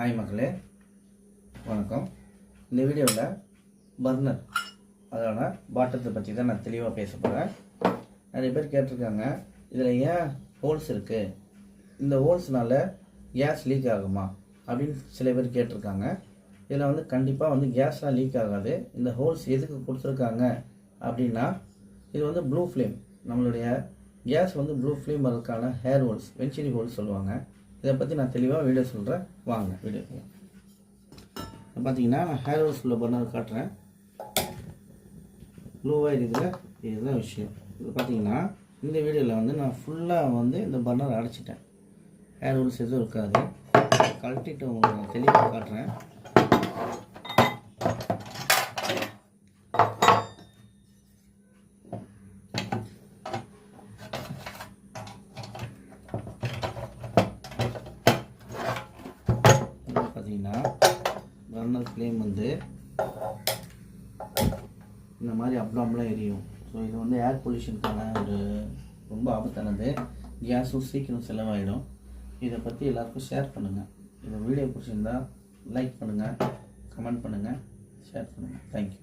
Hi மக்களே, வணக்கம். இந்த வீடியோவில் பர்னர் அதோட பாட்டத்தை பற்றி தான் நான் தெளிவாக பேச போகிறேன். நிறைய பேர் கேட்டிருக்காங்க, இதில் ஏன் ஹோல்ஸ் இருக்குது, இந்த ஹோல்ஸ்னால கேஸ் லீக் ஆகுமா அப்படின்னு சில பேர் கேட்டிருக்காங்க. இதில் கண்டிப்பாக கேஸ்லாம் லீக் ஆகாது. இந்த ஹோல்ஸ் எதுக்கு கொடுத்துருக்காங்க அப்படின்னா, இது ப்ளூ ஃப்ளேம், நம்மளுடைய கேஸ் ப்ளூ ஃப்ளேம் வரதுக்கான ஹேர் ஹோல்ஸ், வென்ச்சுரி ஹோல்ஸ் சொல்லுவாங்க. இதை பற்றி நான் தெளிவாக வீடியோ சொல்கிறேன், வாங்க வீடியோ. பார்த்தீங்கன்னா நான் ஹேர் ஹோல்ஸ் உள்ள பர்னர் காட்டுறேன். ப்ளூவாக இருக்கிற இதுதான் விஷயம். இது பார்த்தீங்கன்னா இந்த வீடியோவில் நான் ஃபுல்லாக இந்த பர்னர் அடைச்சிட்டேன். ஹேர் ஹோல்ஸ் எதுவும் இருக்காது. கழட்டிட்டு உங்களுக்கு நான் தெளிவாக காட்டுறேன். பார்த்தீங்கன்னா பர்னர் ஃப்ளேம் இந்த மாதிரி அப்டாம்லாம் எரியும். ஸோ இது ஏர் பொல்யூஷனுக்கான ஒரு ரொம்ப ஆபத்தானது. கேஸும் சீக்கிரம் செலவாயிடும். இதை பற்றி எல்லாருக்கும் ஷேர் பண்ணுங்கள். இந்த வீடியோ பிடிச்சிருந்தால் லைக் பண்ணுங்கள், கமெண்ட் பண்ணுங்கள், ஷேர் பண்ணுங்கள். தேங்க்யூ.